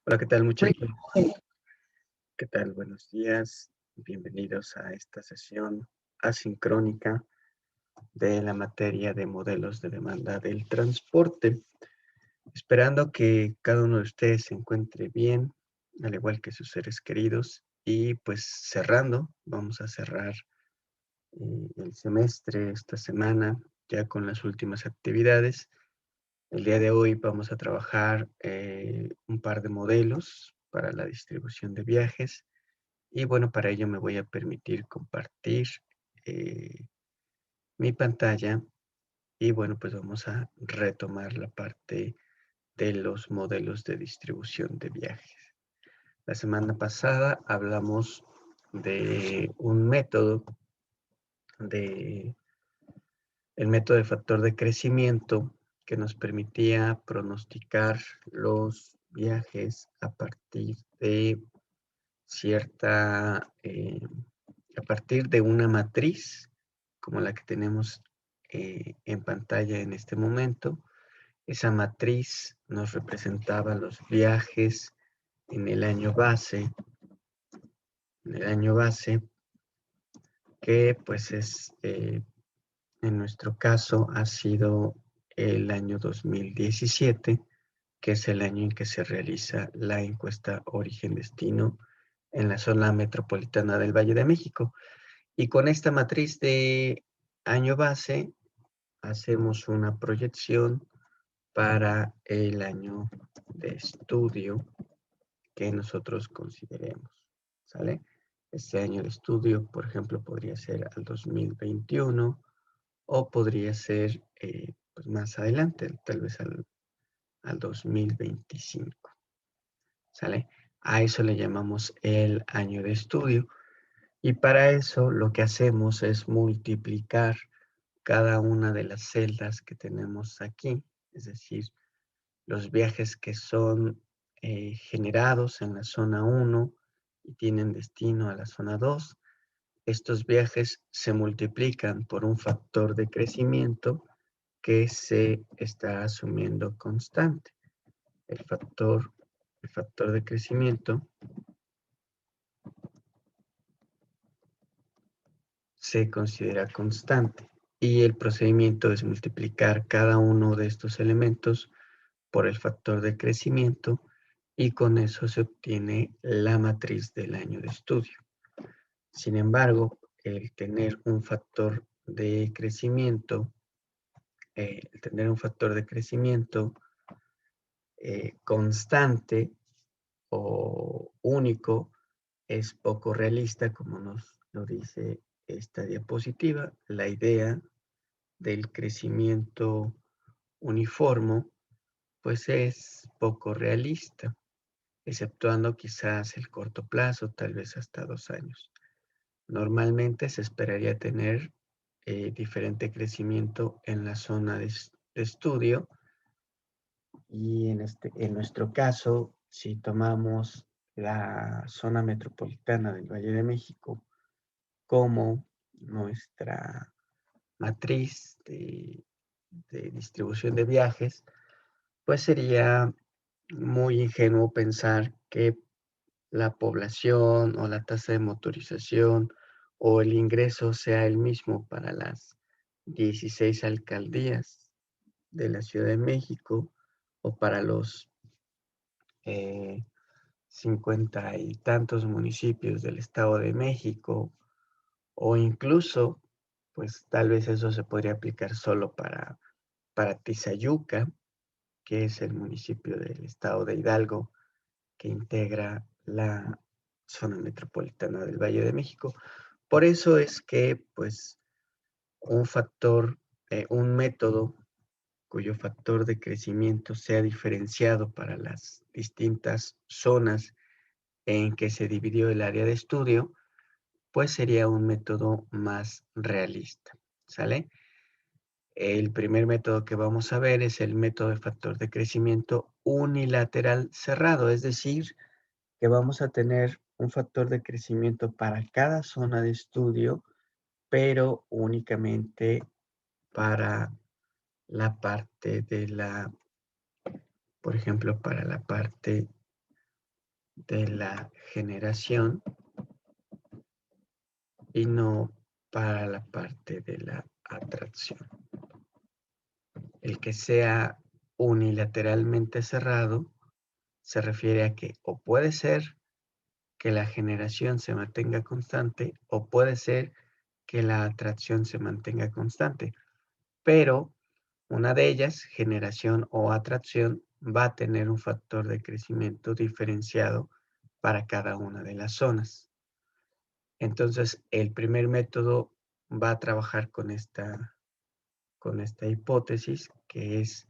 Hola, ¿qué tal, Muy muchachos? bien. ¿Qué tal? Buenos días. Bienvenidos a esta sesión asincrónica de la materia de modelos de demanda del transporte. Esperando que cada uno de ustedes se encuentre bien, al igual que sus seres queridos. Y pues vamos a cerrar el semestre esta semana ya con las últimas actividades. El día de hoy vamos a trabajar un par de modelos para la distribución de viajes. Y bueno, para ello me voy a permitir compartir eh, mi pantalla y bueno, pues vamos a retomar la parte de los modelos de distribución de viajes. La semana pasada hablamos de un método, de el método de factor de crecimiento que nos permitía pronosticar los viajes a partir de cierta a partir de una matriz como la que tenemos en pantalla en este momento. Esa matriz nos representaba los viajes en el año base, que pues en nuestro caso ha sido el año 2017, que es el año en que se realiza la encuesta origen-destino en la zona metropolitana del Valle de México. Y con esta matriz de año base hacemos una proyección para el año de estudio que nosotros consideremos, ¿sale? Este año de estudio, por ejemplo, podría ser al 2021 o podría ser pues más adelante, tal vez al 2025, ¿sale? A eso le llamamos el año de estudio. Y para eso lo que hacemos es multiplicar cada una de las celdas que tenemos aquí, es decir, los viajes que son generados en la zona 1 y tienen destino a la zona 2. Estos viajes se multiplican por un factor de crecimiento que se está asumiendo constante. El factor, el factor de crecimiento se considera constante y el procedimiento es multiplicar cada uno de estos elementos por el factor de crecimiento y con eso se obtiene la matriz del año de estudio. Sin embargo, el tener un factor de crecimiento constante o único es poco realista, como nos lo dice esta diapositiva. La idea del crecimiento uniforme pues es poco realista, exceptuando quizás el corto plazo, tal vez hasta 2 años. Normalmente se esperaría tener diferente crecimiento en la zona de estudio y en nuestro caso, si tomamos la zona metropolitana del Valle de México como nuestra matriz de distribución de viajes, pues sería muy ingenuo pensar que la población o la tasa de motorización o el ingreso sea el mismo para las 16 alcaldías de la Ciudad de México o para los 50 y tantos municipios del Estado de México, o incluso, pues tal vez eso se podría aplicar solo para Tizayuca, que es el municipio del Estado de Hidalgo, que integra la zona metropolitana del Valle de México. Por eso es que, pues, un método cuyo factor de crecimiento sea diferenciado para las distintas zonas en que se dividió el área de estudio, pues sería un método más realista, ¿sale? El primer método que vamos a ver es el método de factor de crecimiento unilateral cerrado, es decir, que vamos a tener un factor de crecimiento para cada zona de estudio, pero únicamente para la parte por ejemplo, para la parte de la generación y no para la parte de la atracción. El que sea unilateralmente cerrado se refiere a que o puede ser que la generación se mantenga constante o puede ser que la atracción se mantenga constante, pero una de ellas, generación o atracción, va a tener un factor de crecimiento diferenciado para cada una de las zonas. Entonces, el primer método va a trabajar con esta hipótesis, que es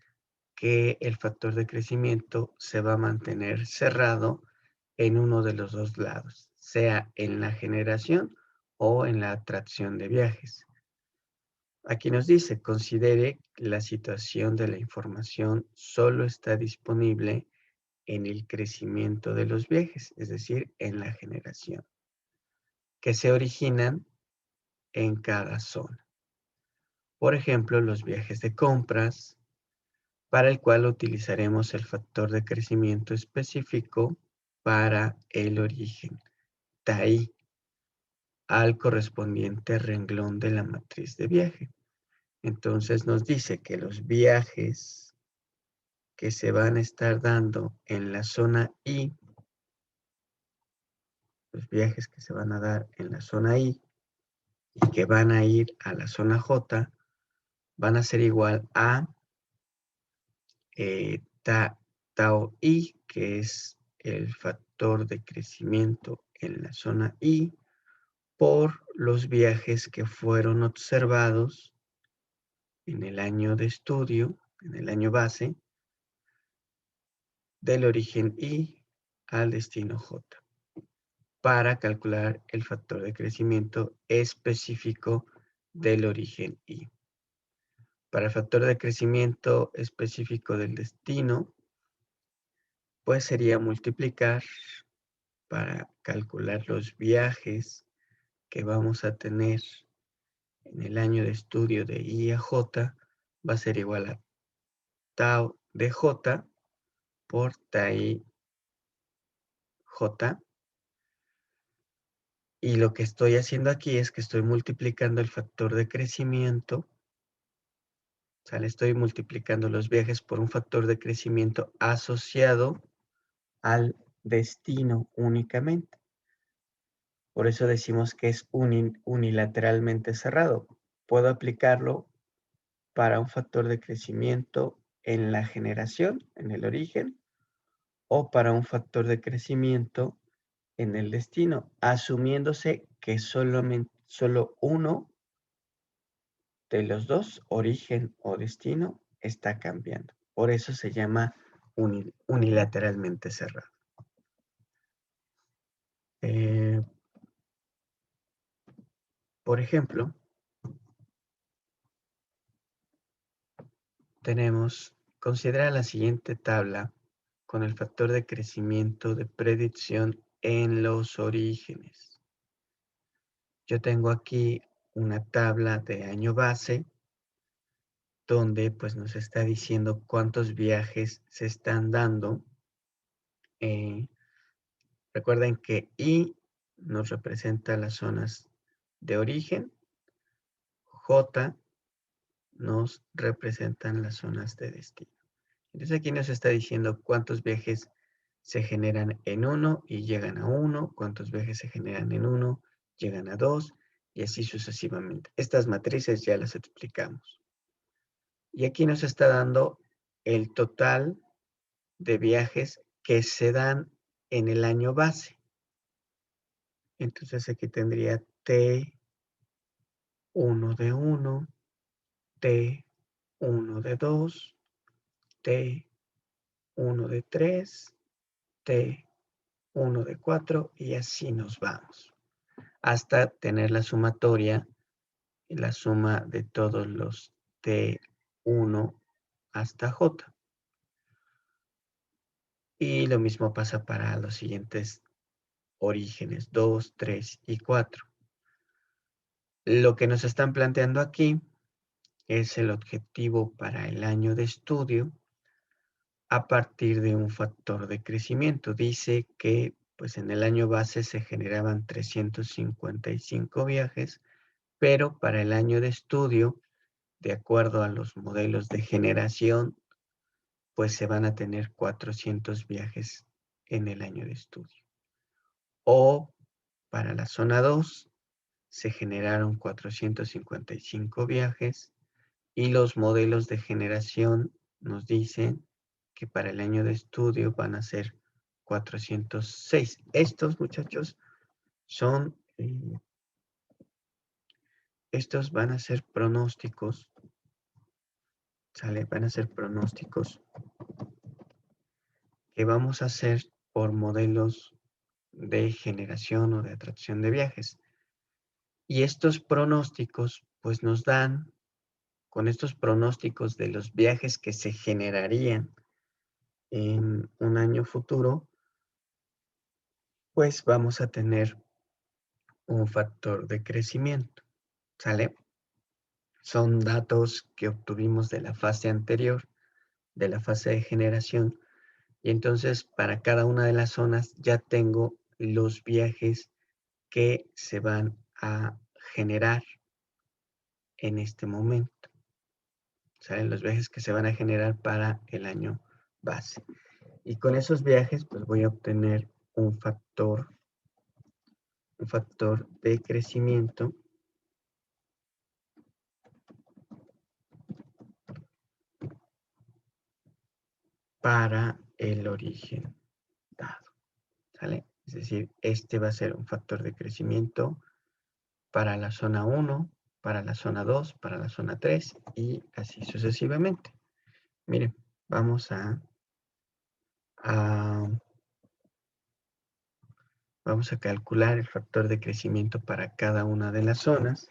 que el factor de crecimiento se va a mantener cerrado en uno de los dos lados, sea en la generación o en la atracción de viajes. Aquí nos dice, considere que la situación de la información solo está disponible en el crecimiento de los viajes, es decir, en la generación, que se originan en cada zona. Por ejemplo, los viajes de compras, para el cual utilizaremos el factor de crecimiento específico para el origen, TAI, al correspondiente renglón de la matriz de viaje. Entonces nos dice que los viajes que se van a estar dando en la zona I, los viajes que se van a dar en la zona I y que van a ir a la zona J, van a ser igual a tau I, que es el factor de crecimiento en la zona I, por los viajes que fueron observados en el año de estudio, en el año base, del origen I al destino J, para calcular el factor de crecimiento específico del origen I. Para el factor de crecimiento específico del destino, pues sería multiplicar para calcular los viajes que vamos a tener en el año de estudio de I a J, va a ser igual a tau de J por tai J. Y lo que estoy haciendo aquí es que estoy multiplicando el factor de crecimiento. O sea, le estoy multiplicando los viajes por un factor de crecimiento asociado al destino únicamente. Por eso decimos que es unilateralmente cerrado. Puedo aplicarlo para un factor de crecimiento en la generación, en el origen, o para un factor de crecimiento en el destino, asumiéndose que solo uno de los dos, origen o destino, está cambiando. Por eso se llama unilateralmente cerrado. Por ejemplo, considera la siguiente tabla con el factor de crecimiento de predicción en los orígenes. Yo tengo aquí una tabla de año base donde pues nos está diciendo cuántos viajes se están dando. Recuerden que I nos representa las zonas de origen, J nos representan las zonas de destino. Entonces aquí nos está diciendo cuántos viajes se generan en 1 y llegan a 1, cuántos viajes se generan en 1, llegan a 2 y así sucesivamente. Estas matrices ya las explicamos. Y aquí nos está dando el total de viajes que se dan en el año base. Entonces aquí tendría T1 de 1, T1 de 2, T1 de 3, T1 de 4 y así nos vamos. Hasta tener la sumatoria y la suma de todos los T1 hasta J. Y lo mismo pasa para los siguientes orígenes 2, 3 y 4. Lo que nos están planteando aquí es el objetivo para el año de estudio a partir de un factor de crecimiento. Dice que pues en el año base se generaban 355 viajes, pero para el año de estudio, de acuerdo a los modelos de generación, pues se van a tener 400 viajes en el año de estudio. O para la zona 2 se generaron 455 viajes y los modelos de generación nos dicen que para el año de estudio van a ser 406. Estos, muchachos, son, estos van a ser pronósticos, ¿sale? Van a ser pronósticos que vamos a hacer por modelos de generación o de atracción de viajes. Y estos pronósticos, pues nos dan, con estos pronósticos de los viajes que se generarían en un año futuro, pues vamos a tener un factor de crecimiento, ¿sale? Son datos que obtuvimos de la fase anterior, de la fase de generación, y entonces para cada una de las zonas ya tengo los viajes que se van a generar en este momento, ¿sale? Los viajes que se van a generar para el año base. Y con esos viajes, pues voy a obtener un factor de crecimiento para el origen dado, ¿sale? Es decir, este va a ser un factor de crecimiento para la zona 1, para la zona 2, para la zona 3 y así sucesivamente. Miren, vamos a calcular el factor de crecimiento para cada una de las zonas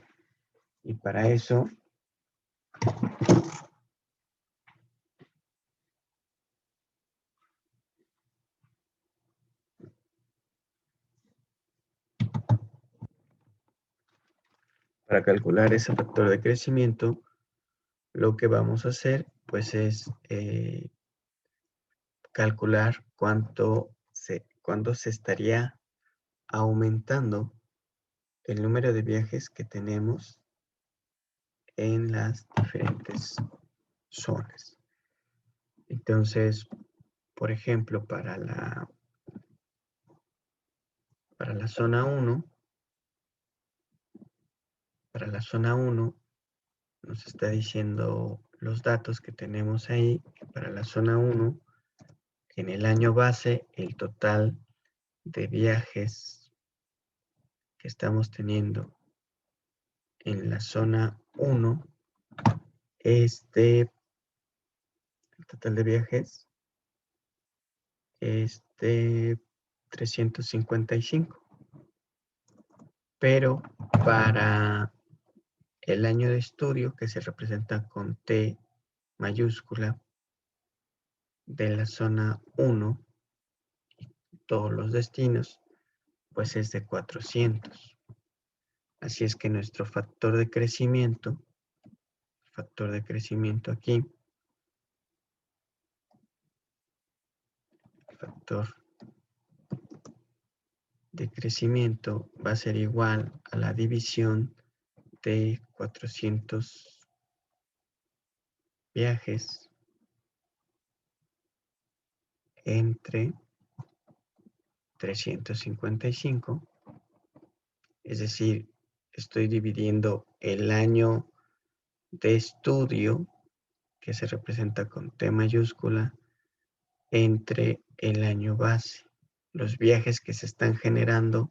y para eso para calcular ese factor de crecimiento, lo que vamos a hacer pues es calcular cuánto se estaría aumentando el número de viajes que tenemos en las diferentes zonas. Entonces, por ejemplo, para la zona 1, nos está diciendo los datos que tenemos ahí. Para la zona 1, en el año base, el total de viajes que estamos teniendo en la zona 1 es el total de viajes es de 355. Pero para el año de estudio, que se representa con T mayúscula, de la zona 1, todos los destinos, pues es de 400. Así es que nuestro factor de crecimiento aquí, factor de crecimiento va a ser igual a la división de 400 viajes entre 355, es decir, estoy dividiendo el año de estudio, que se representa con T mayúscula, entre el año base. Los viajes que se están generando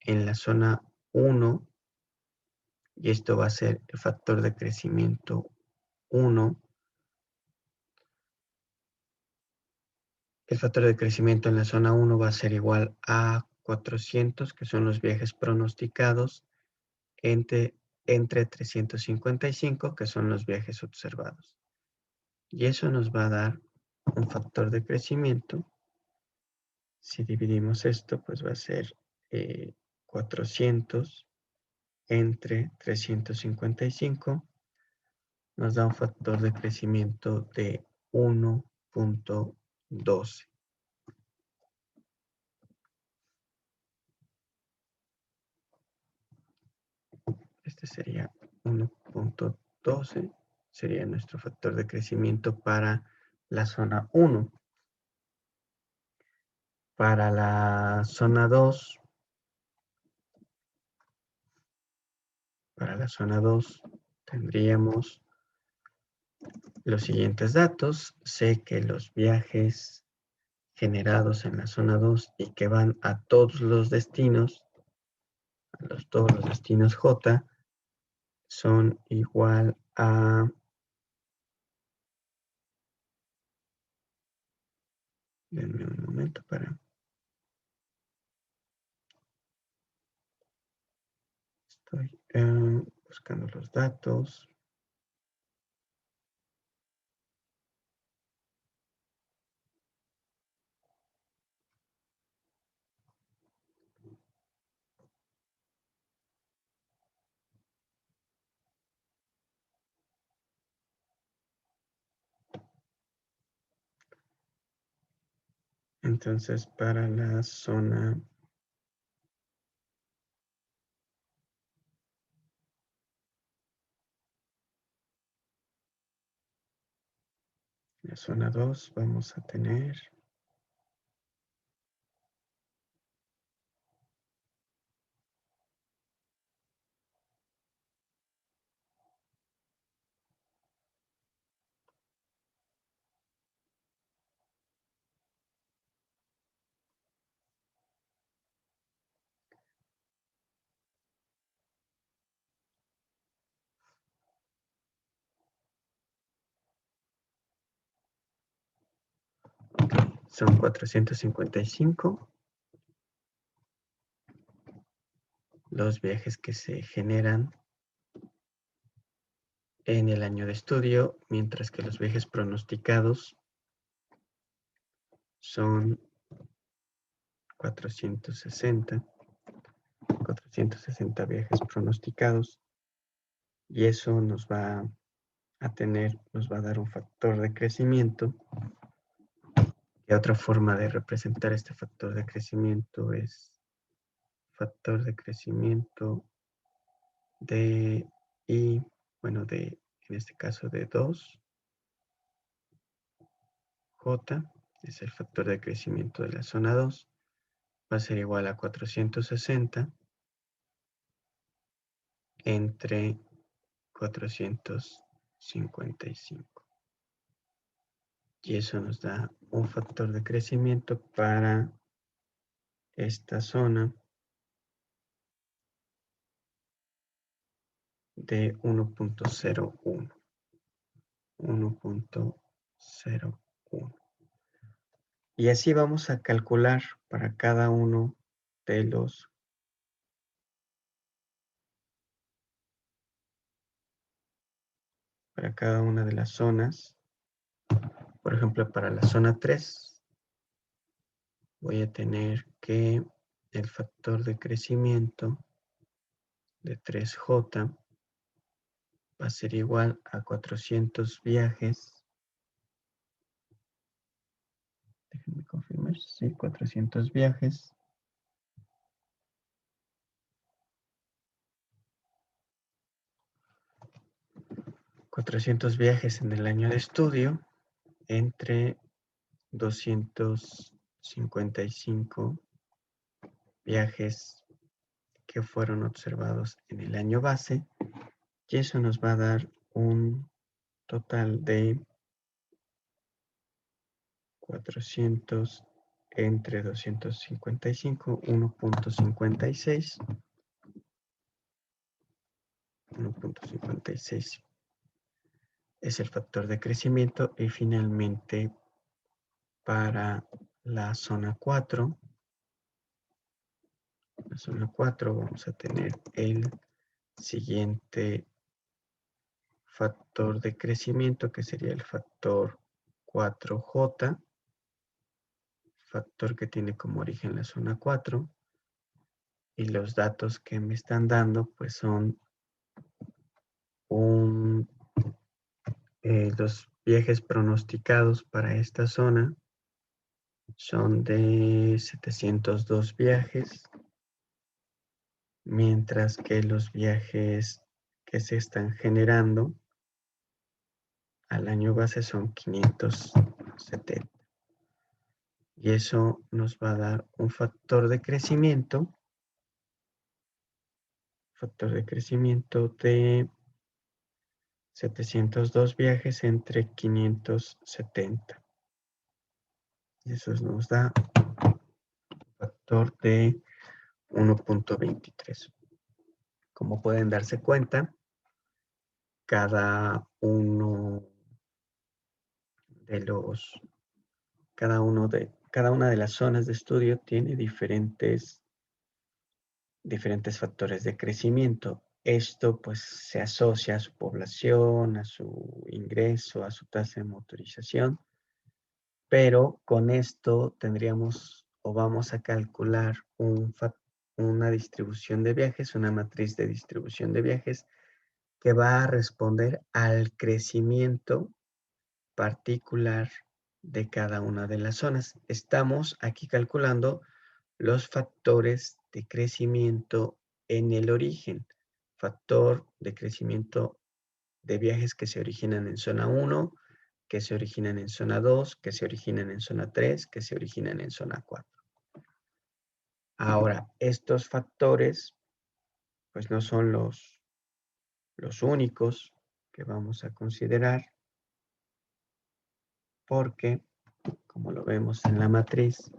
en la zona 1, y esto va a ser el factor de crecimiento 1. El factor de crecimiento en la zona 1 va a ser igual a 400, que son los viajes pronosticados, entre 355, que son los viajes observados. Y eso nos va a dar un factor de crecimiento. Si dividimos esto, pues va a ser 400 entre 355, nos da un factor de crecimiento de 1.12. Este sería 1.12. Sería nuestro factor de crecimiento para la zona 1. Para la zona 2, tendríamos los siguientes datos. Sé que los viajes generados en la zona 2 y que van a todos los destinos, todos los destinos J, son igual a... Denme un momento para... Estoy buscando los datos. Entonces, para la zona 2 vamos a tener son 455 los viajes que se generan en el año de estudio, mientras que los viajes pronosticados son 460 viajes pronosticados, y eso nos va a dar un factor de crecimiento. Y otra forma de representar este factor de crecimiento es factor de crecimiento de I, bueno, en este caso de 2J, es el factor de crecimiento de la zona 2, va a ser igual a 460 entre 455. Y eso nos da un factor de crecimiento para esta zona de 1.01. 1.01. Y así vamos a calcular para cada uno de los para cada una de las zonas. Por ejemplo, para la zona 3 voy a tener que el factor de crecimiento de 3J va a ser igual a 400 viajes. Déjenme confirmar. Sí, 400 viajes. En el año de estudio entre 255 viajes que fueron observados en el año base, y eso nos va a dar un total de 400 entre 255, 1.56. 1.56 es el factor de crecimiento. Y finalmente, para la zona 4, vamos a tener el siguiente factor de crecimiento, que sería el factor 4J, factor que tiene como origen la zona 4, y los datos que me están dando pues son los viajes pronosticados para esta zona son de 702 viajes, mientras que los viajes que se están generando al año base son 570. Y eso nos va a dar un factor de crecimiento de 702 viajes entre 570. Y eso nos da un factor de 1.23. Como pueden darse cuenta, cada una de las zonas de estudio tiene diferentes factores de crecimiento. Esto pues se asocia a su población, a su ingreso, a su tasa de motorización, pero con esto tendríamos o vamos a calcular una distribución de viajes, una matriz de distribución de viajes que va a responder al crecimiento particular de cada una de las zonas. Estamos aquí calculando los factores de crecimiento en el origen. Factor de crecimiento de viajes que se originan en zona 1, que se originan en zona 2, que se originan en zona 3, que se originan en zona 4. Ahora, estos factores pues no son los únicos que vamos a considerar porque, como lo vemos en la matriz,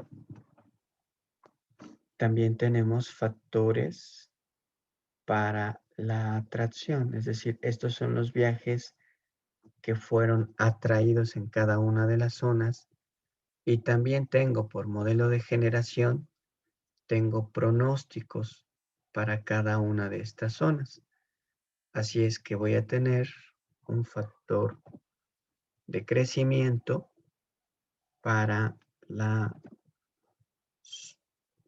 también tenemos factores para la atracción, es decir, estos son los viajes que fueron atraídos en cada una de las zonas y también tengo por modelo de generación, tengo pronósticos para cada una de estas zonas. Así es que voy a tener un factor de crecimiento para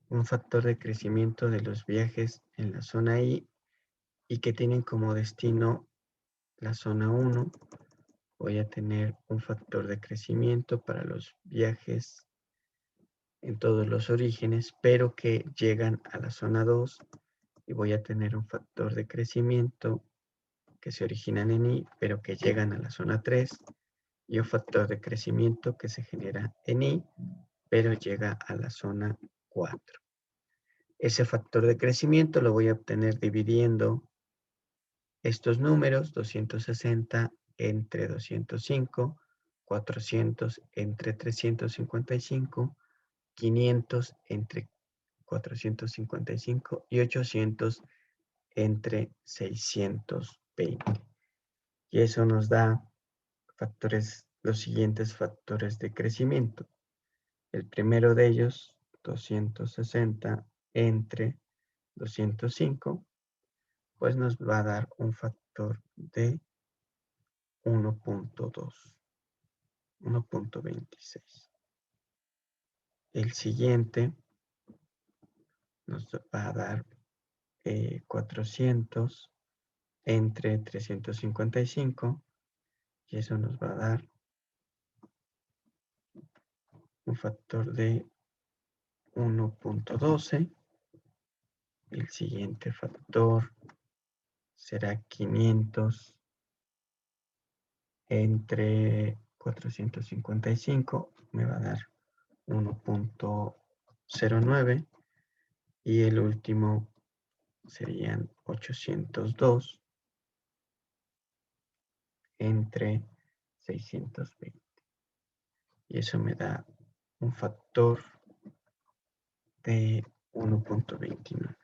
un factor de crecimiento de los viajes en la zona I y que tienen como destino la zona 1. Voy a tener un factor de crecimiento para los viajes en todos los orígenes, pero que llegan a la zona 2 y voy a tener un factor de crecimiento que se originan en I, pero que llegan a la zona 3 y un factor de crecimiento que se genera en I, pero llega a la zona 4. Ese factor de crecimiento lo voy a obtener dividiendo estos números, 260 entre 205, 400 entre 355, 500 entre 455 y 800 entre 620. Y eso nos da los siguientes factores de crecimiento. El primero de ellos, 260 entre 205, pues nos va a dar un factor de 1.2, 1.26. El siguiente nos va a dar 400 entre 355 y eso nos va a dar un factor de 1.12. El siguiente factor será 500 entre 455, me va a dar 1.09 y el último serían 802 entre 620. Y eso me da un factor de 1.29.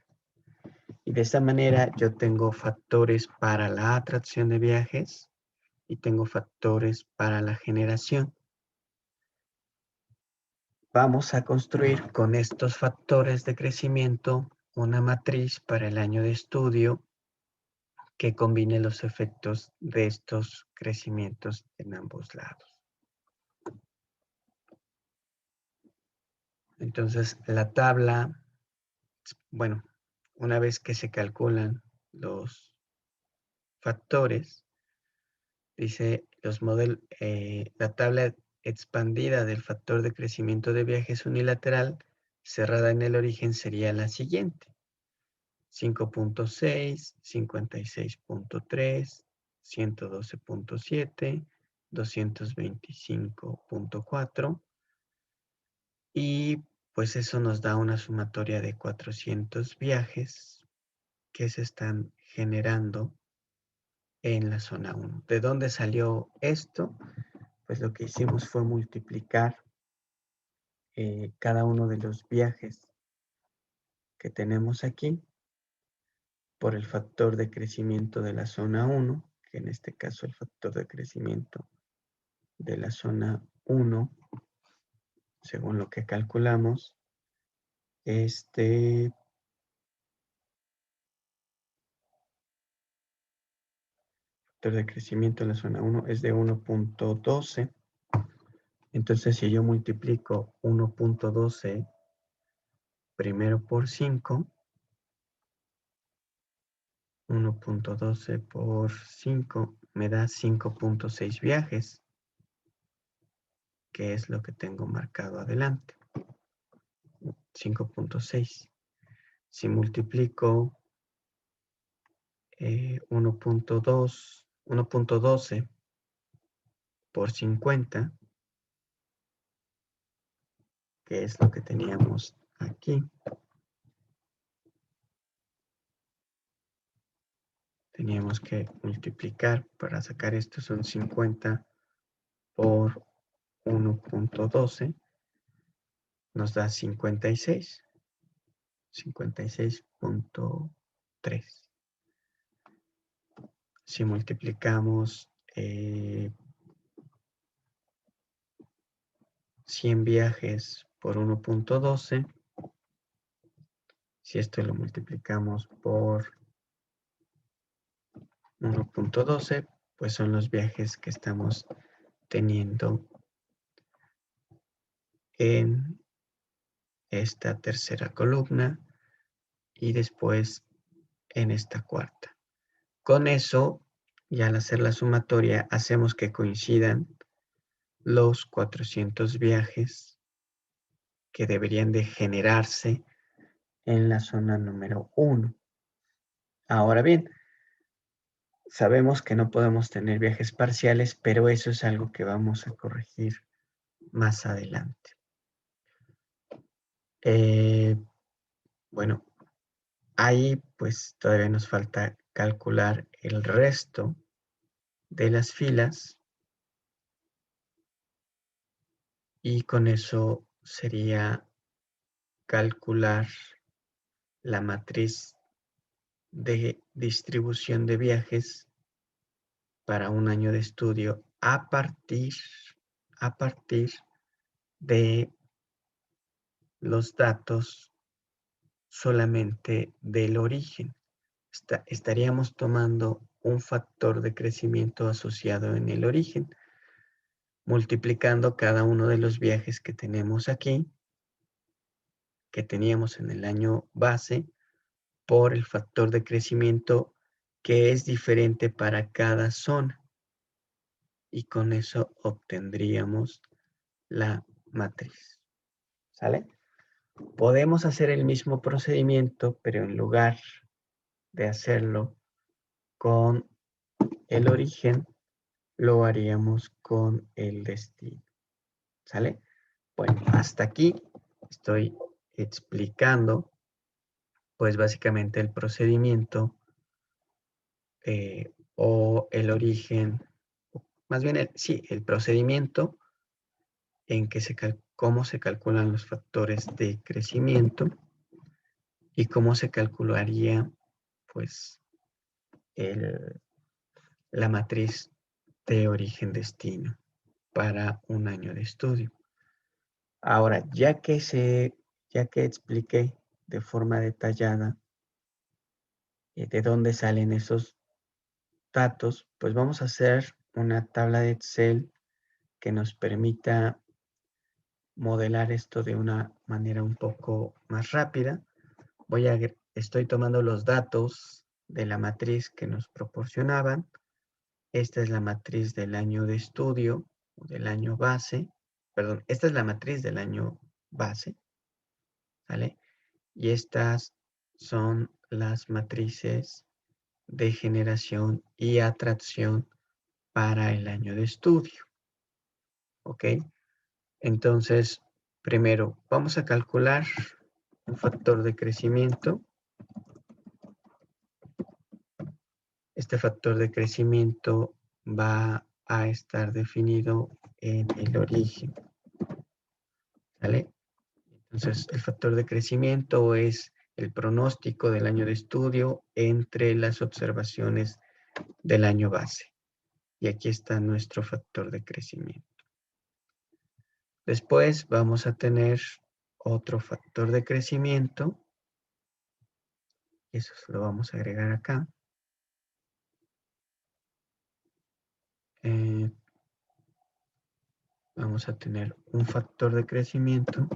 Y de esta manera yo tengo factores para la atracción de viajes y tengo factores para la generación. Vamos a construir con estos factores de crecimiento una matriz para el año de estudio que combine los efectos de estos crecimientos en ambos lados. Entonces, la tabla, bueno, una vez que se calculan los factores, dice la tabla expandida del factor de crecimiento de viajes unilateral cerrada en el origen sería la siguiente. 5.6, 56.3, 112.7, 225.4 y pues eso nos da una sumatoria de 400 viajes que se están generando en la zona 1. ¿De dónde salió esto? Pues lo que hicimos fue multiplicar cada uno de los viajes que tenemos aquí por el factor de crecimiento de la zona 1, que en este caso el factor de crecimiento de la zona 1, según lo que calculamos, este factor de crecimiento de la zona 1 es de 1.12. Entonces, si yo multiplico 1.12 primero por 5, 1.12 por 5 me da 5.6 viajes, que es lo que tengo marcado adelante. 5.6. Si multiplico 1.12 por 50, que es lo que teníamos aquí, teníamos que multiplicar para sacar esto, son 50 por 1.12, nos da 56, 56.3. Si multiplicamos 100 viajes por 1.12, si esto lo multiplicamos por 1.12, pues son los viajes que estamos teniendo en esta tercera columna y después en esta cuarta. Con eso, y al hacer la sumatoria, hacemos que coincidan los 400 viajes que deberían de generarse en la zona número 1. Ahora bien, sabemos que no podemos tener viajes parciales, pero eso es algo que vamos a corregir más adelante. Bueno, ahí pues todavía nos falta calcular el resto de las filas y con eso sería calcular la matriz de distribución de viajes para un año de estudio a partir de los datos solamente del origen. Estaríamos tomando un factor de crecimiento asociado en el origen, multiplicando cada uno de los viajes que tenemos aquí, que teníamos en el año base, por el factor de crecimiento que es diferente para cada zona. Y con eso obtendríamos la matriz. ¿Sale? Podemos hacer el mismo procedimiento, pero en lugar de hacerlo con el origen, lo haríamos con el destino. ¿Sale? Bueno, hasta aquí estoy explicando, pues básicamente el procedimiento o el origen, más bien el procedimiento en que cómo se calculan los factores de crecimiento y cómo se calcularía, pues, la matriz de origen-destino para un año de estudio. Ahora, ya que expliqué de forma detallada de dónde salen esos datos, pues vamos a hacer una tabla de Excel que nos permita modelar esto de una manera un poco más rápida. Estoy tomando los datos de la matriz que nos proporcionaban. Esta es la matriz del año de estudio, o del año base. Perdón, esta es la matriz del año base, ¿vale? Y estas son las matrices de generación y atracción para el año de estudio. ¿Ok? Entonces, primero vamos a calcular un factor de crecimiento. Este factor de crecimiento va a estar definido en el origen. ¿Vale? Entonces, el factor de crecimiento es el pronóstico del año de estudio entre las observaciones del año base. Y aquí está nuestro factor de crecimiento. Después vamos a tener otro factor de crecimiento. Eso lo vamos a agregar acá. Vamos a tener un factor de crecimiento.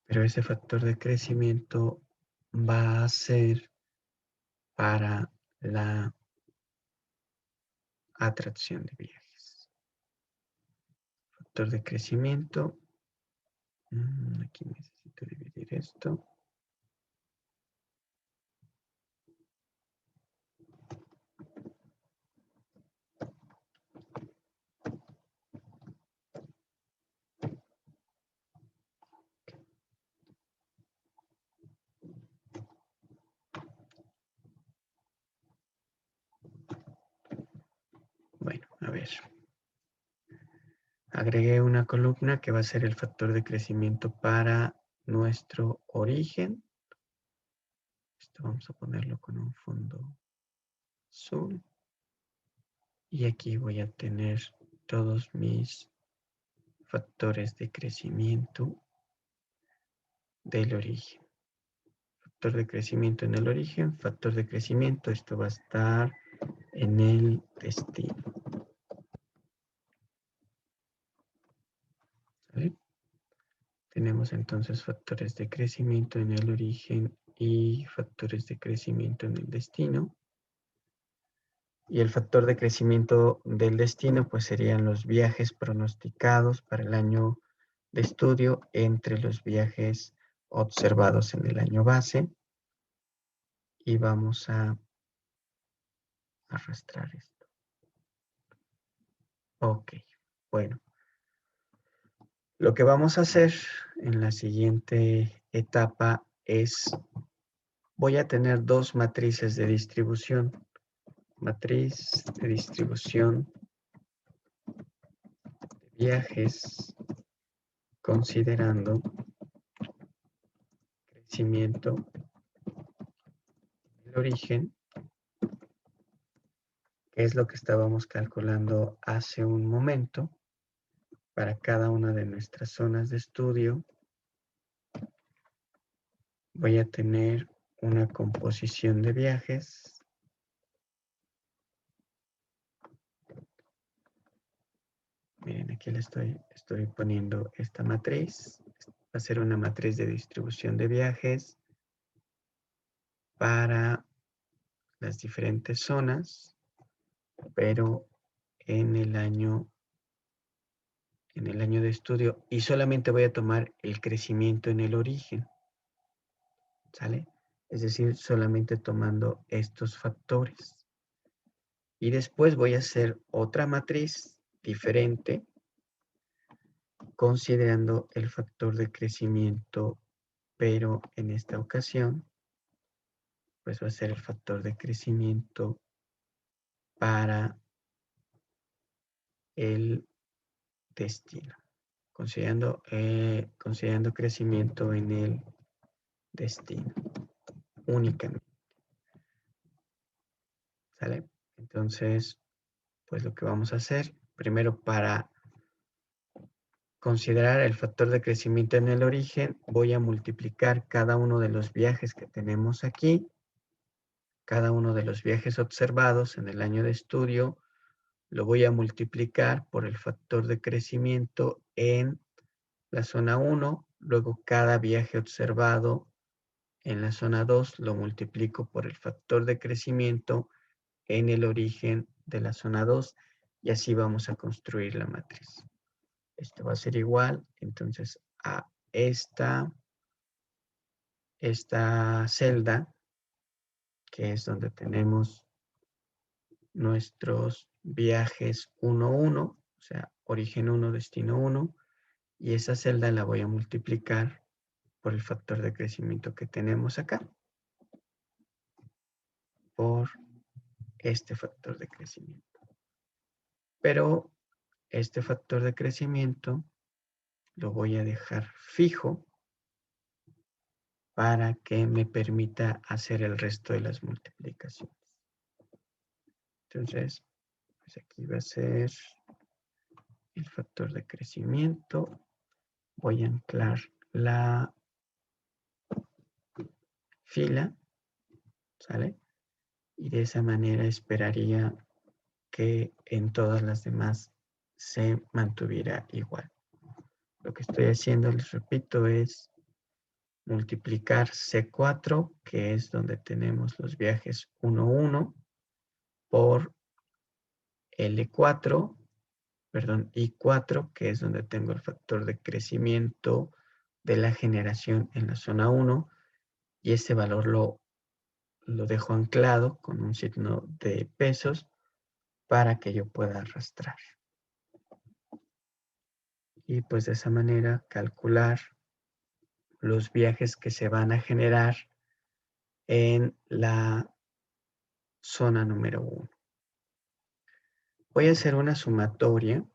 Pero ese factor de crecimiento va a ser para la atracción de viajes. Factor de crecimiento. Aquí necesito dividir esto. Bueno, a ver. Agregué una columna que va a ser el factor de crecimiento para nuestro origen. Esto vamos a ponerlo con un fondo azul. Y aquí voy a tener todos mis factores de crecimiento del origen. Factor de crecimiento en el origen, factor de crecimiento, esto va a estar en el destino. ¿Vale? Tenemos entonces factores de crecimiento en el origen y factores de crecimiento en el destino. Y el factor de crecimiento del destino pues serían los viajes pronosticados para el año de estudio entre los viajes observados en el año base. Y vamos a arrastrar esto. Ok, bueno. Lo que vamos a hacer en la siguiente etapa es, voy a tener dos matrices de distribución. Matriz de distribución de viajes considerando crecimiento del origen, que es lo que estábamos calculando hace un momento para cada una de nuestras zonas de estudio. Voy a tener una composición de viajes. Miren, aquí le estoy poniendo esta matriz. Va a ser una matriz de distribución de viajes para las diferentes zonas, pero en el año de estudio, y solamente voy a tomar el crecimiento en el origen. ¿Sale? Es decir, solamente tomando estos factores. Y después voy a hacer otra matriz diferente considerando el factor de crecimiento, pero en esta ocasión pues va a ser el factor de crecimiento para el destino, considerando crecimiento en el destino únicamente. ¿Sale? Entonces, pues lo que vamos a hacer, primero para considerar el factor de crecimiento en el origen, voy a multiplicar cada uno de los viajes que tenemos aquí, cada uno de los viajes observados en el año de estudio, lo voy a multiplicar por el factor de crecimiento en la zona 1, luego cada viaje observado en la zona 2 lo multiplico por el factor de crecimiento en el origen de la zona 2 y así vamos a construir la matriz. Esto va a ser igual, entonces, a esta celda, que es donde tenemos nuestros viajes 1, 1, o sea, origen 1, destino 1, y esa celda la voy a multiplicar por el factor de crecimiento que tenemos acá, por este factor de crecimiento. Pero este factor de crecimiento lo voy a dejar fijo para que me permita hacer el resto de las multiplicaciones. Entonces, pues aquí va a ser el factor de crecimiento. Voy a anclar la fila, ¿sale? Y de esa manera esperaría que en todas las demás se mantuviera igual. Lo que estoy haciendo, les repito, es multiplicar C4, que es donde tenemos los viajes 1, 1, por L4, perdón, I4, que es donde tengo el factor de crecimiento de la generación en la zona 1, y ese valor lo dejo anclado con un signo de pesos para que yo pueda arrastrar. Y pues de esa manera calcular los viajes que se van a generar en la zona número 1. Voy a hacer una sumatoria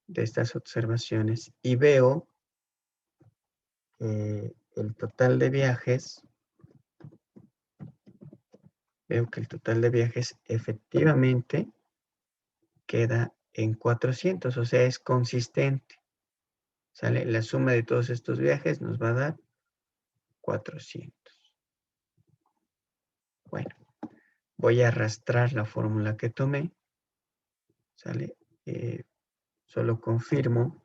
de estas observaciones y veo el total de viajes, efectivamente queda en 400, o sea, es consistente. ¿Sale? La suma de todos estos viajes nos va a dar 400. Bueno, voy a arrastrar la fórmula que tomé. ¿Sale? Solo confirmo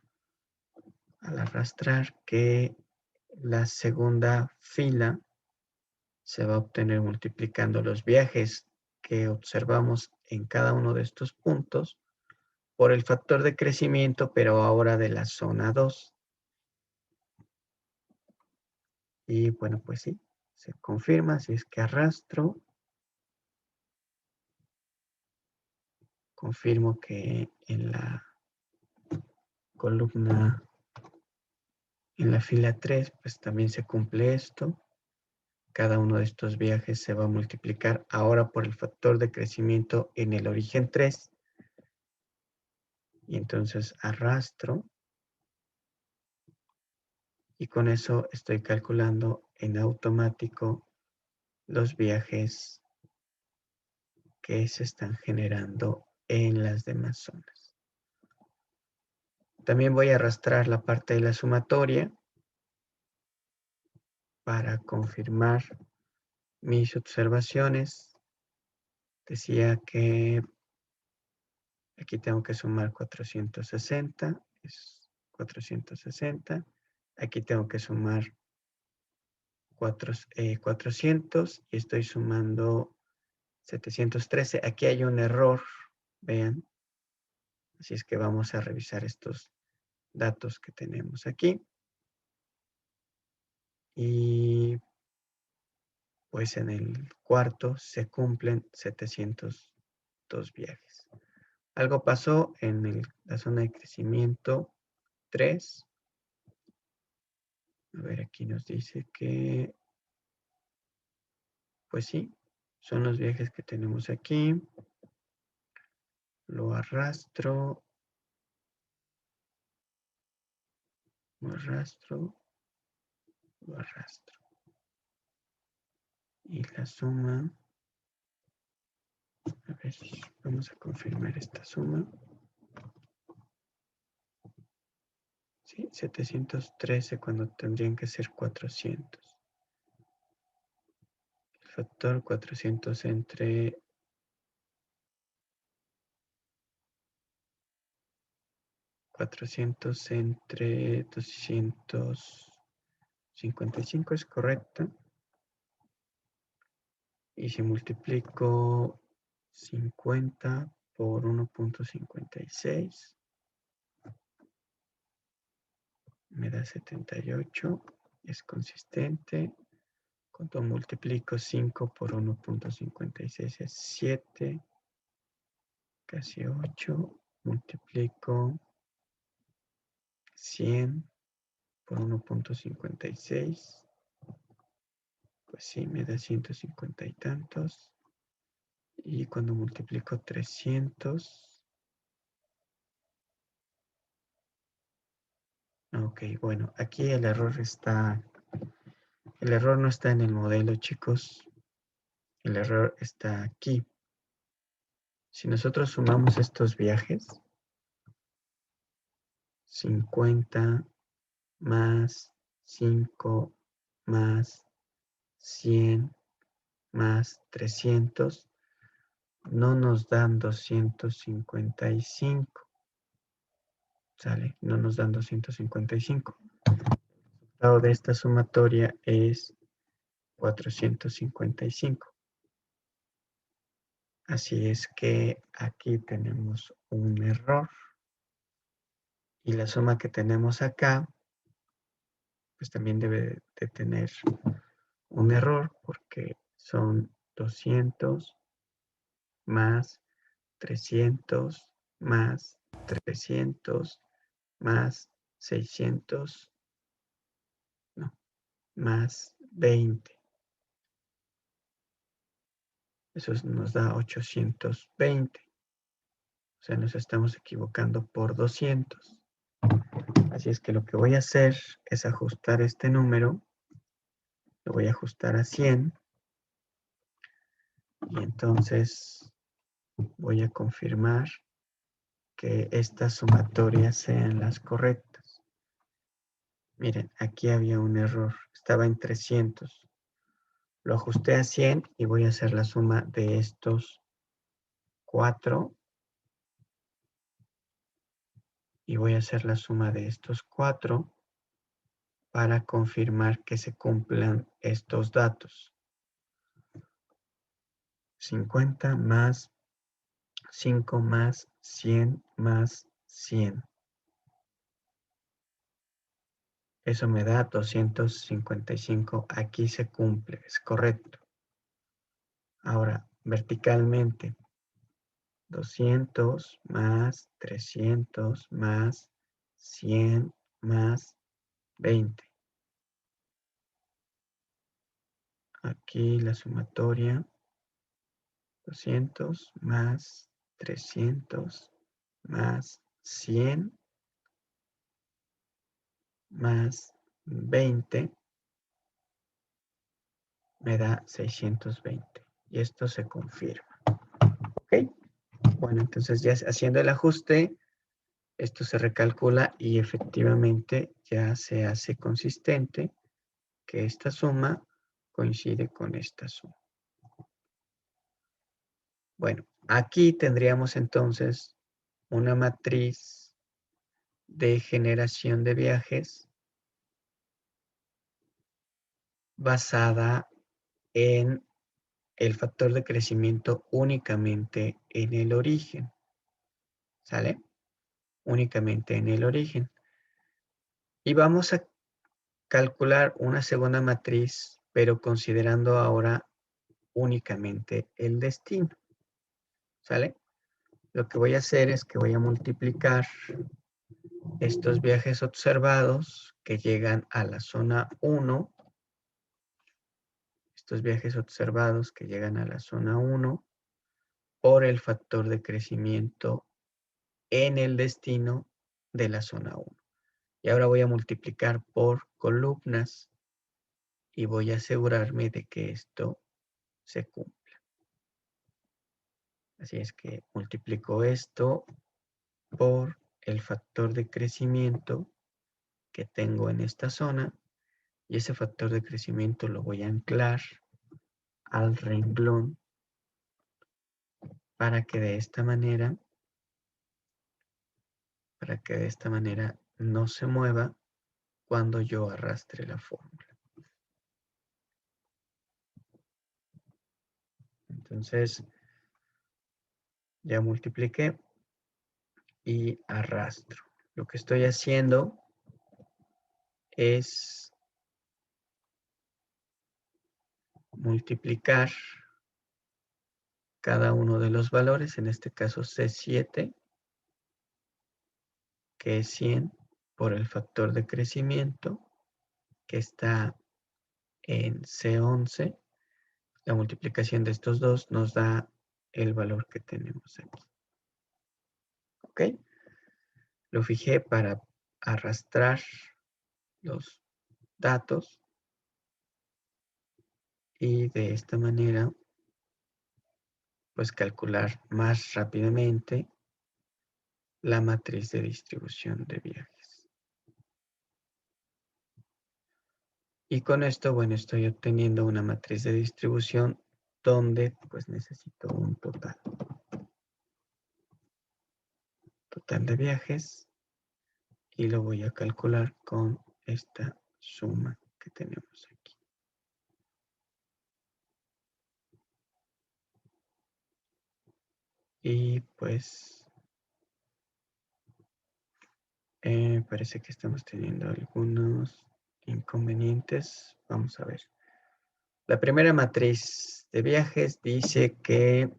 al arrastrar que la segunda fila se va a obtener multiplicando los viajes que observamos en cada uno de estos puntos por el factor de crecimiento, pero ahora de la zona 2. Y bueno, pues sí, se confirma, así es que arrastro. Confirmo que en la columna, en la fila 3, pues también se cumple esto. Cada uno de estos viajes se va a multiplicar ahora por el factor de crecimiento en el origen 3. Y entonces arrastro. Y con eso estoy calculando en automático los viajes que se están generando en las demás zonas. También voy a arrastrar la parte de la sumatoria para confirmar mis observaciones. Decía que aquí tengo que sumar 460, es 460. Aquí tengo que sumar 400 y estoy sumando 713. Aquí hay un error, vean. Así es que vamos a revisar estos datos que tenemos aquí. Y pues en el cuarto se cumplen 702 viajes. Algo pasó en la zona de crecimiento 3. A ver, aquí nos dice que, pues sí, son los viajes que tenemos aquí. Lo arrastro. Lo arrastro. Lo arrastro. Y la suma. A ver, vamos a confirmar esta suma. Sí, 713 cuando tendrían que ser 400. El factor 400 entre 200 55 es correcta. Y si multiplico 50 por 1.56, me da 78. Es consistente. Cuando multiplico 5 por 1.56 es 7, casi 8. Multiplico 100 por 1.56. Pues sí, me da 150 y tantos. Y cuando multiplico 300... Ok, bueno, aquí el error no está en el modelo, chicos. El error está aquí. Si nosotros sumamos estos viajes, 50 más 5 más 100 más 300, no nos dan 255. ¿Sale? No nos dan 255. El resultado de esta sumatoria es 455. Así es que aquí tenemos un error. Y la suma que tenemos acá, pues también debe de tener un error porque son 200 más 300 más 300 más 600, no, más 20. Eso nos da 820. O sea, nos estamos equivocando por 200. Así es que lo que voy a hacer es ajustar este número. Lo voy a ajustar a 100. Y entonces voy a confirmar que estas sumatorias sean las correctas. Miren, aquí había un error. Estaba en 300. Lo ajusté a 100 y voy a hacer la suma de estos 4. Y voy a hacer la suma de estos 4 para confirmar que se cumplan estos datos. 50 más 5 más 100 más 100. Eso me da 255. Aquí se cumple, es correcto. Ahora, verticalmente, 200 más 300 más 100 más 20. Aquí la sumatoria, 200 más 300 más 100 más 20 me da 620. Y esto se confirma. ¿Ok? Bueno, entonces ya haciendo el ajuste, esto se recalcula y efectivamente ya se hace consistente que esta suma coincide con esta suma. Bueno, aquí tendríamos entonces una matriz de generación de viajes basada en el factor de crecimiento únicamente en el origen. ¿Sale? Únicamente en el origen. Y vamos a calcular una segunda matriz, pero considerando ahora únicamente el destino. ¿Sale? Lo que voy a hacer es que voy a multiplicar estos viajes observados que llegan a la zona 1, estos viajes observados que llegan a la zona 1 por el factor de crecimiento en el destino de la zona 1. Y ahora voy a multiplicar por columnas y voy a asegurarme de que esto se cumpla. Así es que multiplico esto por el factor de crecimiento que tengo en esta zona y ese factor de crecimiento lo voy a anclar al renglón para que de esta manera no se mueva cuando yo arrastre la fórmula. Entonces, ya multipliqué y arrastro. Lo que estoy haciendo es multiplicar cada uno de los valores, en este caso C7, que es 100, por el factor de crecimiento, que está en C11. La multiplicación de estos dos nos da el valor que tenemos aquí. ¿Ok? Lo fijé para arrastrar los datos y de esta manera pues calcular más rápidamente la matriz de distribución de viajes. Y con esto, bueno, estoy obteniendo una matriz de distribución donde pues necesito un total. Total de viajes y lo voy a calcular con esta suma que tenemos aquí. Y pues parece que estamos teniendo algunos inconvenientes. Vamos a ver. La primera matriz de viajes dice que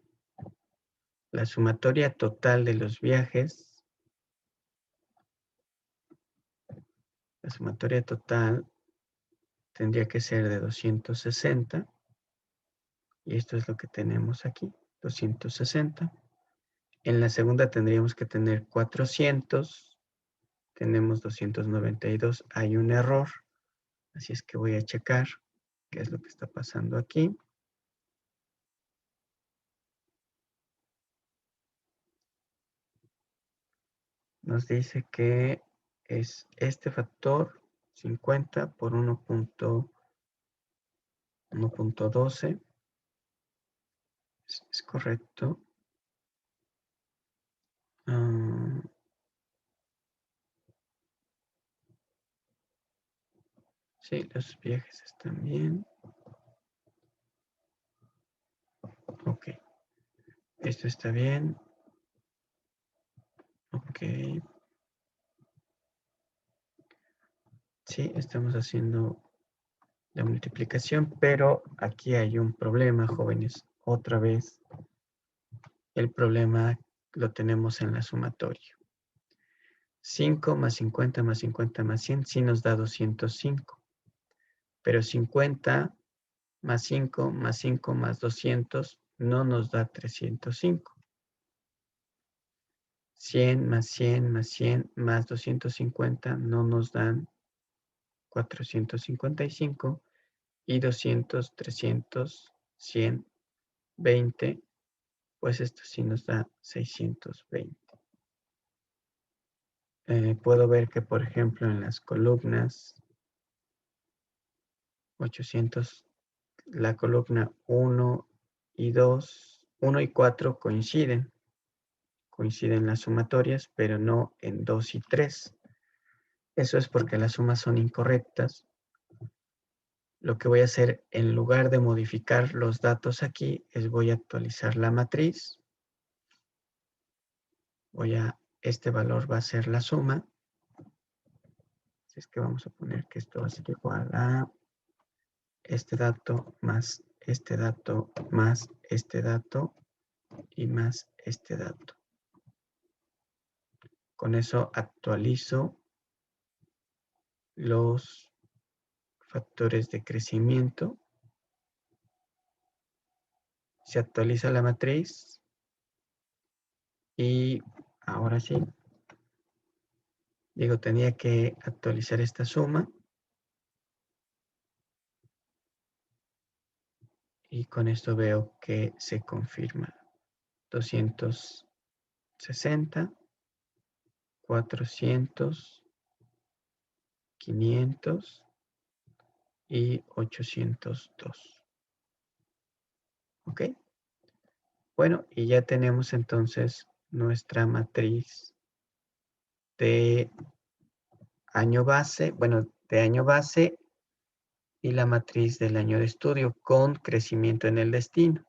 la sumatoria total de los viajes, la sumatoria total tendría que ser de 260. Y esto es lo que tenemos aquí, 260. En la segunda tendríamos que tener 400. Tenemos 292. Hay un error. Así es que voy a checar qué es lo que está pasando aquí. Nos dice que es este factor 50 por 1.12. Es correcto. Sí, los viajes están bien. Ok. Esto está bien. Ok. Sí, estamos haciendo la multiplicación, pero aquí hay un problema, jóvenes. Otra vez, el problema lo tenemos en la sumatoria. 5 más 50 más 50 más 100 sí nos da 205. Pero 50 más 5 más 5 más 200 no nos da 305. 100 más 100 más 100 más 250 no nos dan 455. Y 200, 300, 100, 20, pues esto sí nos da 620. Puedo ver que, por ejemplo, en las columnas 800, la columna 1 y 2, 1 y 4 coinciden las sumatorias, pero no en 2 y 3. Eso es porque las sumas son incorrectas. Lo que voy a hacer, en lugar de modificar los datos aquí, es voy a actualizar la matriz. Este valor va a ser la suma. Así es que vamos a poner que esto va a ser igual a este dato más este dato más este dato y más este dato. Con eso actualizo los factores de crecimiento. Se actualiza la matriz y ahora sí, digo, tenía que actualizar esta suma y con esto veo que se confirma 260, 400, 500 y 802. ¿Ok? Bueno, y ya tenemos entonces nuestra matriz de año base, de año base y la matriz del año de estudio con crecimiento en el destino.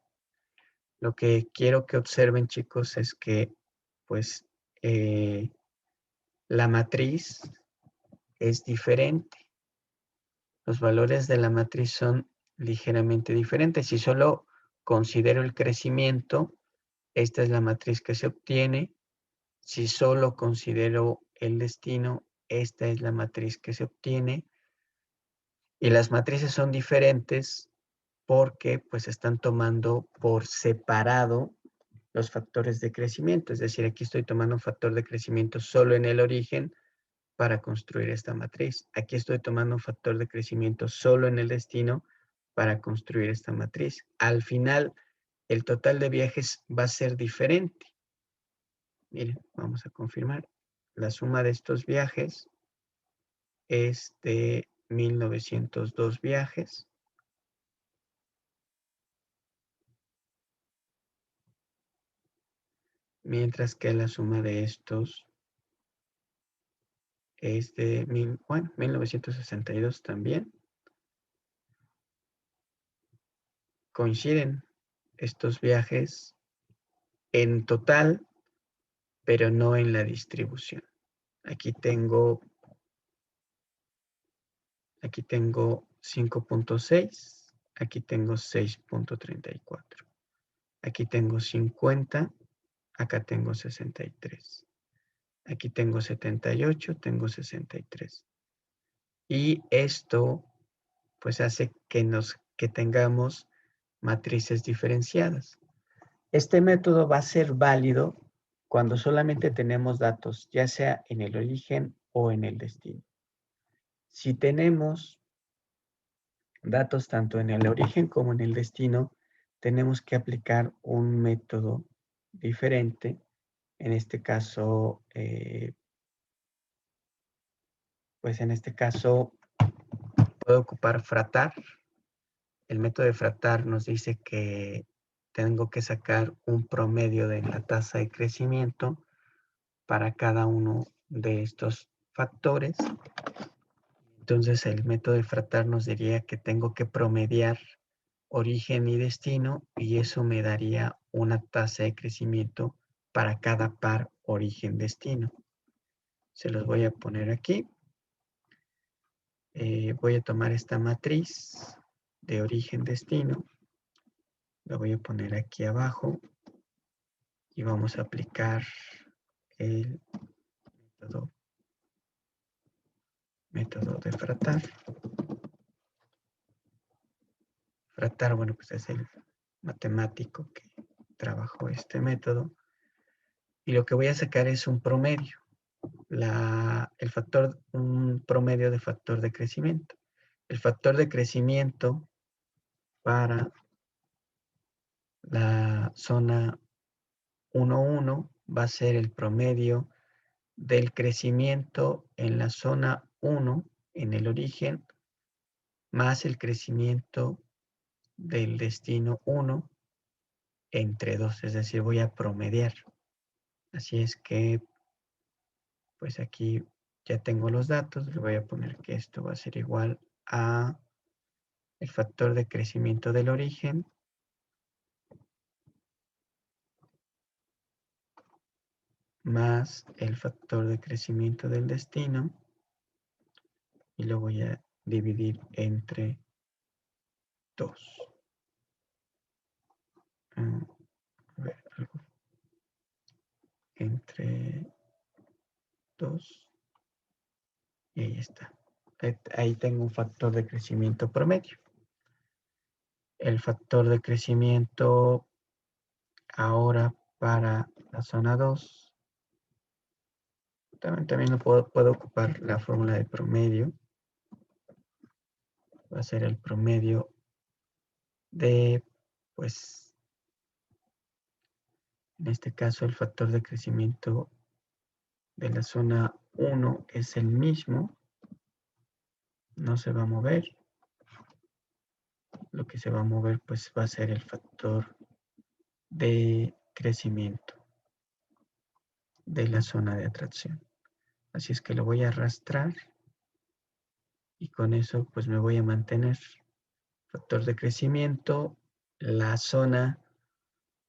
Lo que quiero que observen, chicos, es que pues la matriz es diferente. Los valores de la matriz son ligeramente diferentes. Si solo considero el crecimiento, esta es la matriz que se obtiene. Si solo considero el destino, esta es la matriz que se obtiene. Y las matrices son diferentes porque pues están tomando por separado los factores de crecimiento. Es decir, aquí estoy tomando un factor de crecimiento solo en el origen para construir esta matriz. Aquí estoy tomando un factor de crecimiento solo en el destino para construir esta matriz. Al final, el total de viajes va a ser diferente. Miren, vamos a confirmar. La suma de estos viajes es de 1902 viajes. Mientras que la suma de estos es de 1962 también. Coinciden estos viajes en total, pero no en la distribución. Aquí tengo 5.6, aquí tengo 6.34, aquí tengo 50, acá tengo 63, aquí tengo 78, tengo 63. Y esto pues hace que tengamos matrices diferenciadas. Este método va a ser válido cuando solamente tenemos datos, ya sea en el origen o en el destino. Si tenemos datos tanto en el origen como en el destino, tenemos que aplicar un método diferente. En este caso, pues en este caso puedo ocupar fratar. El método de fratar nos dice que tengo que sacar un promedio de la tasa de crecimiento para cada uno de estos factores. Entonces el método de fratar nos diría que tengo que promediar origen y destino y eso me daría una tasa de crecimiento para cada par origen-destino. Se los voy a poner aquí. Voy a tomar esta matriz de origen-destino. La voy a poner aquí abajo y vamos a aplicar el método de fratar. Fratar, bueno, pues es el matemático que trabajó este método. Y lo que voy a sacar es un promedio. Un promedio de factor de crecimiento. El factor de crecimiento para la zona 1.1 va a ser el promedio del crecimiento en la zona 1, en el origen, más el crecimiento del destino 1 entre 2, es decir, voy a promediar. Así es que, pues aquí ya tengo los datos, le voy a poner que esto va a ser igual a el factor de crecimiento del origen más el factor de crecimiento del destino y lo voy a dividir entre 2. A ver, algo entre 2 y ahí está. Ahí tengo un factor de crecimiento promedio. El factor de crecimiento ahora para la zona 2. También puedo ocupar la fórmula de promedio. Va a ser el promedio de, pues, en este caso el factor de crecimiento de la zona 1 es el mismo. No se va a mover. Lo que se va a mover, pues, va a ser el factor de crecimiento de la zona de atracción. Así es que lo voy a arrastrar y con eso pues me voy a mantener. Factor de crecimiento, la zona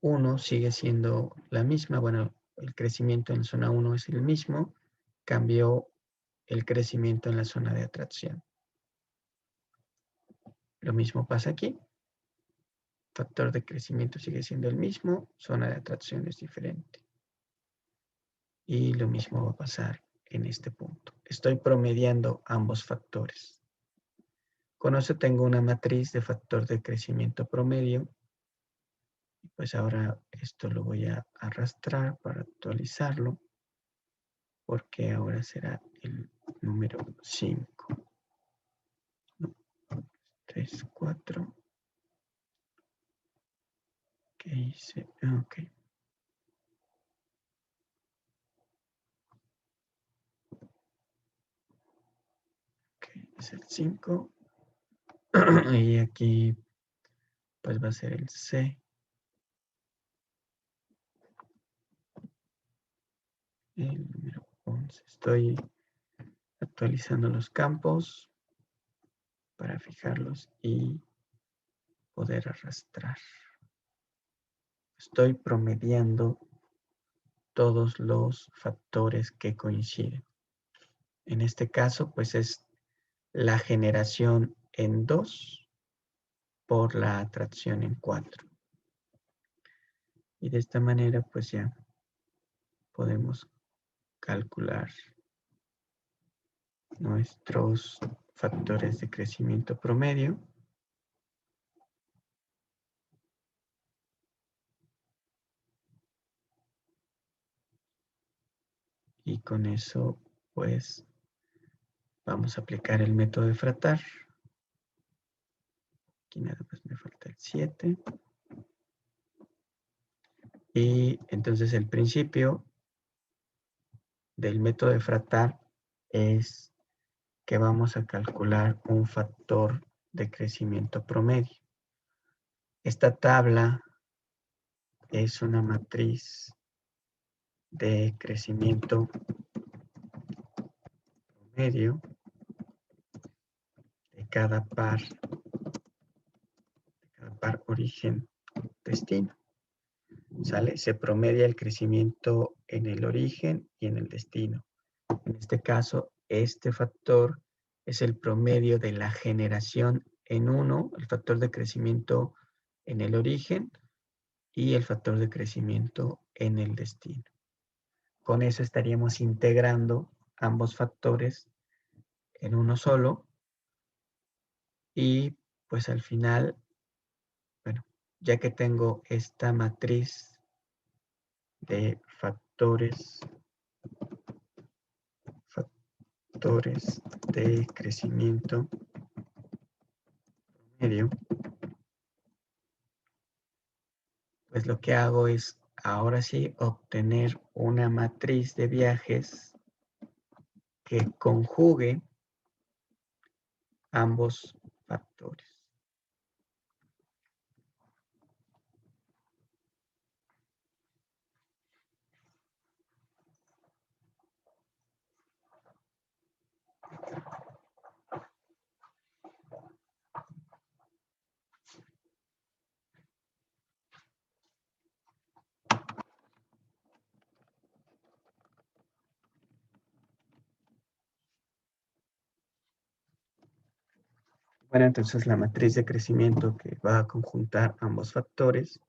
1 sigue siendo la misma. Bueno, el crecimiento en zona 1 es el mismo. Cambió el crecimiento en la zona de atracción. Lo mismo pasa aquí. Factor de crecimiento sigue siendo el mismo. Zona de atracción es diferente. Y lo mismo va a pasar en este punto. Estoy promediando ambos factores. Con eso tengo una matriz de factor de crecimiento promedio. Pues ahora esto lo voy a arrastrar para actualizarlo, porque ahora será el número 5. 3, 4. ¿Qué hice? Ok. Ok, es el 5. Y aquí pues va a ser el C. El número 11. Estoy actualizando los campos para fijarlos y poder arrastrar. Estoy promediando todos los factores que coinciden. En este caso, pues es la generación en 2 por la atracción en 4. Y de esta manera, pues ya podemos calcular nuestros factores de crecimiento promedio. Y con eso, pues, vamos a aplicar el método de Fratar. Aquí nada más me falta el 7. Y entonces el principio del método de Fratar es que vamos a calcular un factor de crecimiento promedio. Esta tabla es una matriz de crecimiento promedio de cada par origen-destino. ¿Sale? Se promedia el crecimiento en el origen y en el destino. En este caso, este factor es el promedio de la generación en 1, el factor de crecimiento en el origen y el factor de crecimiento en el destino. Con eso estaríamos integrando ambos factores en uno solo y pues al final, bueno, ya que tengo esta matriz de factores de crecimiento promedio, pues lo que hago es ahora sí obtener una matriz de viajes que conjugue ambos factores. Bueno, entonces la matriz de crecimiento que va a conjuntar ambos factores.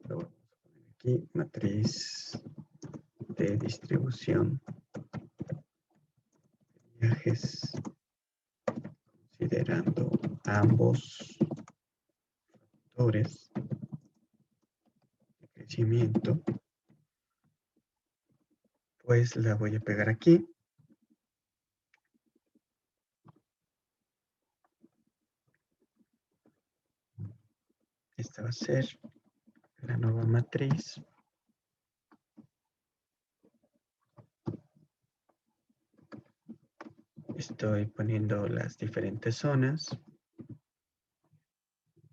Lo vamos a poner aquí, matriz de distribución de viajes considerando ambos factores de crecimiento. Pues la voy a pegar aquí. Esta va a ser la nueva matriz. Estoy poniendo las diferentes zonas.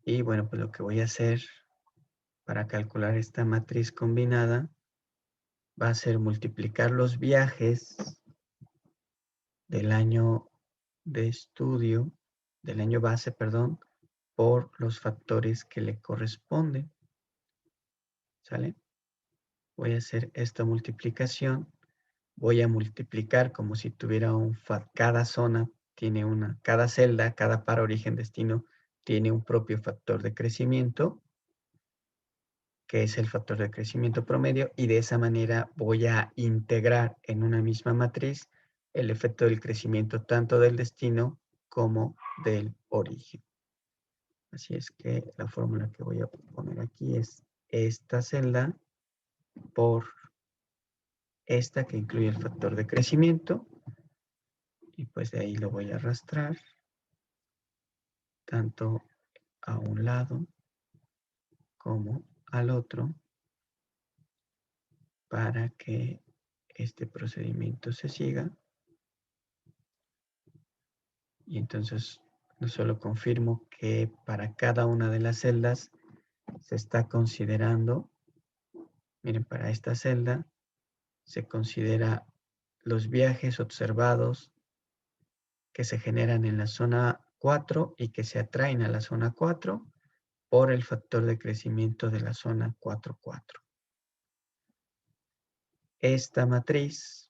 Y bueno, pues lo que voy a hacer para calcular esta matriz combinada va a ser multiplicar los viajes del año de estudio, del año base, perdón, por los factores que le corresponden. ¿Sale? Voy a hacer esta multiplicación. Voy a multiplicar como si tuviera cada zona tiene cada celda, cada par origen destino tiene un propio factor de crecimiento, que es el factor de crecimiento promedio, y de esa manera voy a integrar en una misma matriz el efecto del crecimiento tanto del destino como del origen. Así es que la fórmula que voy a poner aquí es esta celda por esta que incluye el factor de crecimiento, y pues de ahí lo voy a arrastrar tanto a un lado como al otro para que este procedimiento se siga. Y entonces no solo confirmo que para cada una de las celdas se está considerando, miren, para esta celda se considera los viajes observados que se generan en la zona 4 y que se atraen a la zona 4 por el factor de crecimiento de la zona 4,4. Esta matriz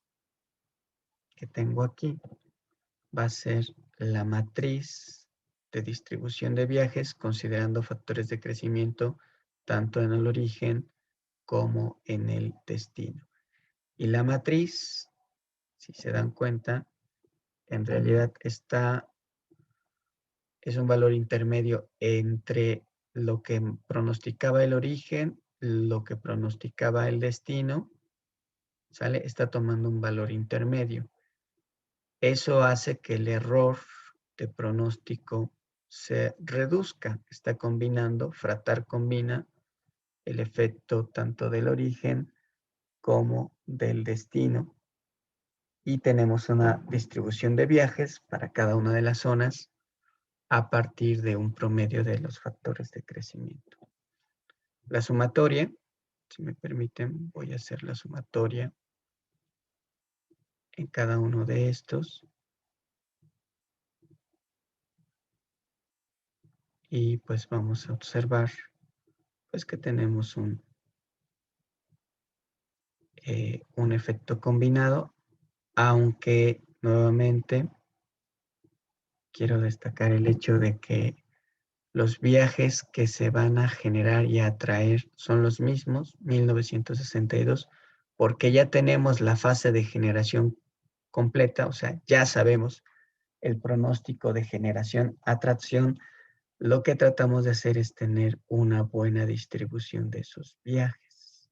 que tengo aquí va a ser la matriz de distribución de viajes considerando factores de crecimiento tanto en el origen como en el destino. Y la matriz, si se dan cuenta, en realidad es un valor intermedio entre lo que pronosticaba el origen, lo que pronosticaba el destino, ¿sale? Está tomando un valor intermedio. Eso hace que el error de pronóstico se reduzca. Está combinando, Fratar combina el efecto tanto del origen como del destino. Y tenemos una distribución de viajes para cada una de las zonas a partir de un promedio de los factores de crecimiento. La sumatoria, si me permiten, voy a hacer la sumatoria en cada uno de estos. Y pues vamos a observar pues que tenemos un efecto combinado, aunque nuevamente quiero destacar el hecho de que los viajes que se van a generar y a atraer son los mismos, 1962, porque ya tenemos la fase de generación completa, o sea, ya sabemos el pronóstico de generación-atracción. Lo que tratamos de hacer es tener una buena distribución de esos viajes.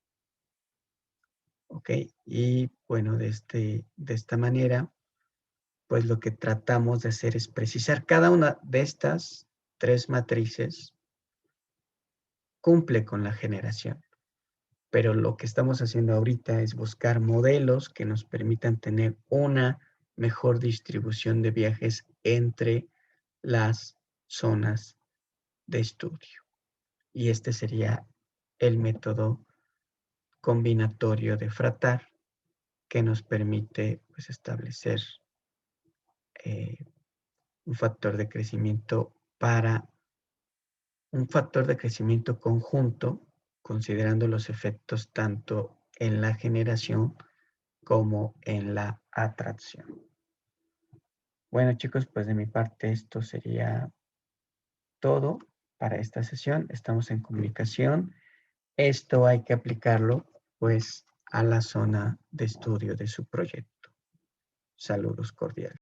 ¿Ok? Y bueno, de esta manera, pues lo que tratamos de hacer es precisar cada una de estas tres matrices cumple con la generación. Pero lo que estamos haciendo ahorita es buscar modelos que nos permitan tener una mejor distribución de viajes entre las zonas de estudio. Y este sería el método combinatorio de Fratar que nos permite pues, establecer un factor de crecimiento un factor de crecimiento conjunto, considerando los efectos tanto en la generación como en la atracción. Bueno, chicos, pues de mi parte esto sería todo para esta sesión. Estamos en comunicación. Esto hay que aplicarlo, pues, a la zona de estudio de su proyecto. Saludos cordiales.